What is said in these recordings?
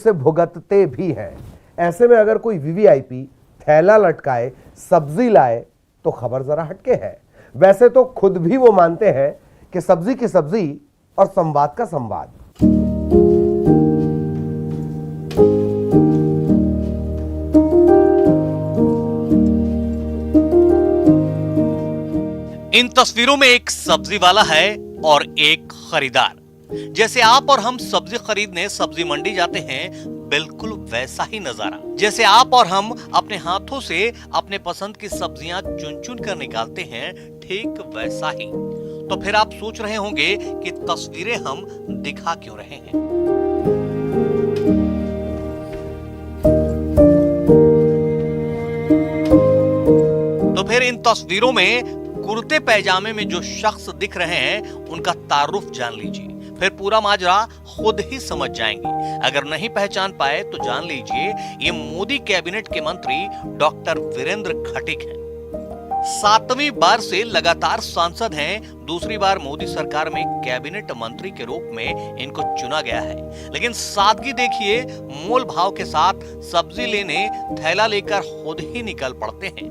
से भुगतते भी हैं। ऐसे में अगर कोई वीवीआईपी थैला लटकाए सब्जी लाए तो खबर जरा हटके है। वैसे तो खुद भी वो मानते हैं कि सब्जी की सब्जी और संवाद का संवाद। इन तस्वीरों में एक सब्जी वाला है और एक खरीदार। जैसे आप और हम सब्जी खरीदने सब्जी मंडी जाते हैं, बिल्कुल वैसा ही नजारा। जैसे आप और हम अपने हाथों से अपने पसंद की सब्जियां चुन चुन कर निकालते हैं, ठीक वैसा ही। तो फिर आप सोच रहे होंगे कि तस्वीरें हम दिखा क्यों रहे हैं। तो फिर इन तस्वीरों में कुर्ते पैजामे में जो शख्स दिख रहे हैं, उनका तारुफ जान लीजिए, फिर पूरा माजरा खुद ही समझ जाएंगे। अगर नहीं पहचान पाए तो जान लीजिए ये मोदी कैबिनेट के मंत्री डॉक्टर वीरेंद्र खटीक हैं। 7वीं बार से लगातार सांसद हैं। दूसरी बार मोदी सरकार में कैबिनेट मंत्री के रूप में इनको चुना गया है। लेकिन सादगी देखिए, मोल भाव के साथ सब्जी लेने थैला लेकर खुद ही निकल पड़ते हैं।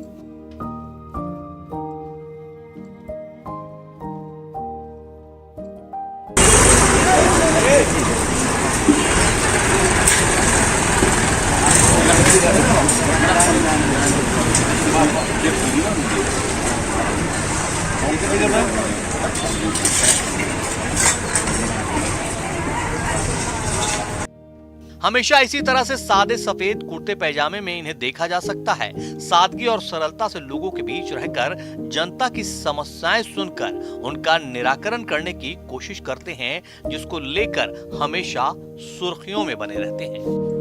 हमेशा इसी तरह से सादे सफेद कुर्ते पैजामे में इन्हें देखा जा सकता है। सादगी और सरलता से लोगों के बीच रहकर जनता की समस्याएं सुनकर उनका निराकरण करने की कोशिश करते हैं, जिसको लेकर हमेशा सुर्खियों में बने रहते हैं।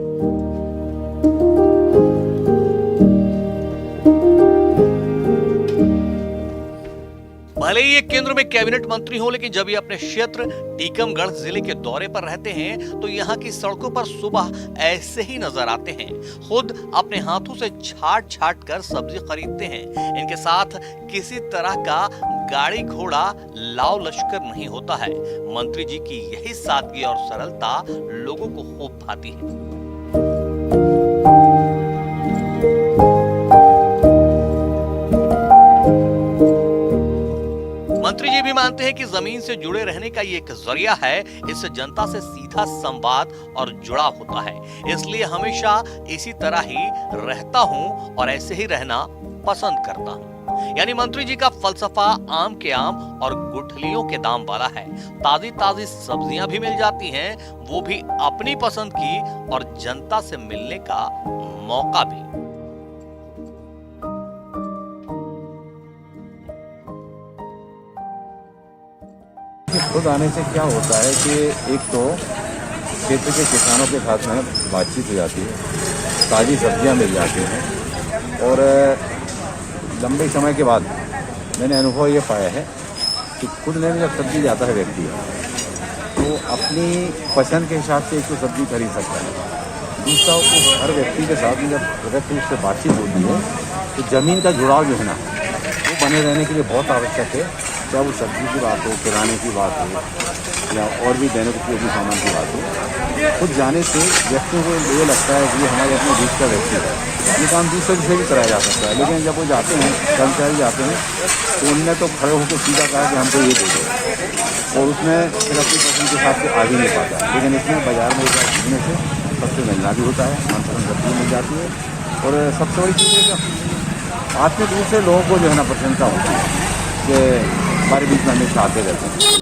भले ही ये केंद्र में कैबिनेट मंत्री हो, लेकिन जब ये अपने क्षेत्र टीकमगढ़ जिले के दौरे पर रहते हैं तो यहाँ की सड़कों पर सुबह ऐसे ही नजर आते हैं। खुद अपने हाथों से छाट छाट कर सब्जी खरीदते हैं। इनके साथ किसी तरह का गाड़ी घोड़ा लाव लश्कर नहीं होता है। मंत्री जी की यही सादगी और सरलता लोगों को खूब भाती है। मंत्री जी भी मानते हैं कि जमीन से जुड़े रहने का ये एक जरिया है। इससे जनता से सीधा संवाद और जुड़ाव होता है। इसलिए हमेशा इसी तरह ही रहता हूँ और ऐसे ही रहना पसंद करता हूँ। यानी मंत्री जी का फलसफा आम के आम और गुठलियों के दाम वाला है। ताजी ताजी सब्जियां भी मिल जाती हैं, वो भी अपनी पसंद की, और जनता से मिलने का मौका भी। खुद आने से क्या होता है कि एक तो क्षेत्र के किसानों के साथ में बातचीत हो जाती है, ताज़ी सब्जियां मिल जाती हैं, और लंबे समय के बाद मैंने अनुभव ये पाया है कि खुद लेने जब सब्जी जाता है व्यक्ति तो अपनी पसंद के हिसाब से एक तो सब्जी खरीद सकता है। दूसरा, उस हर व्यक्ति के साथ में जब प्रत्यक्ष रूप से बातचीत होती है तो ज़मीन का जुड़ाव जो है ना, वो बने रहने के लिए बहुत आवश्यक है। चाहे वो सब्जी की बात हो, किराने की बात हो, या और भी दैनिक उपयोगी सामान की बात हो, खुद जाने से व्यक्तियों को ये लगता है कि हमारे अपने बीच का व्यक्ति है। ये काम दूसरे से भी कराया जा सकता है। लेकिन जब वो जाते हैं, कर्मचारी जाते हैं, तो उनने तो खड़े होकर सीधा कहा कि हमको ये दे दो, और उसमें फिर अपनी पसंद के हिसाब से आ ही नहीं पाता। लेकिन इसमें बाजार में घूमने से सबसे महंगा भी होता है, मनपसंद सब्जी मिल जाती है, और सबसे बड़ी चीज़ है कि आज में दूसरे लोगों को जो है ना प्रसन्नता होती है कि हमारे बीच में हमेशा आते रहते हैं।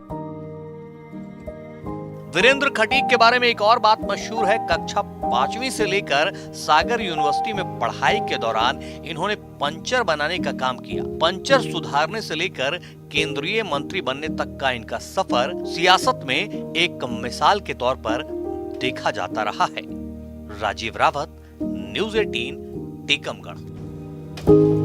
वीरेंद्र खटीक के बारे में एक और बात मशहूर है। कक्षा 5वीं से लेकर सागर यूनिवर्सिटी में पढ़ाई के दौरान इन्होंने पंचर बनाने का काम किया। पंचर सुधारने से लेकर केंद्रीय मंत्री बनने तक का इनका सफर सियासत में एक मिसाल के तौर पर देखा जाता रहा है। राजीव रावत, न्यूज़ 18, टीकमगढ़।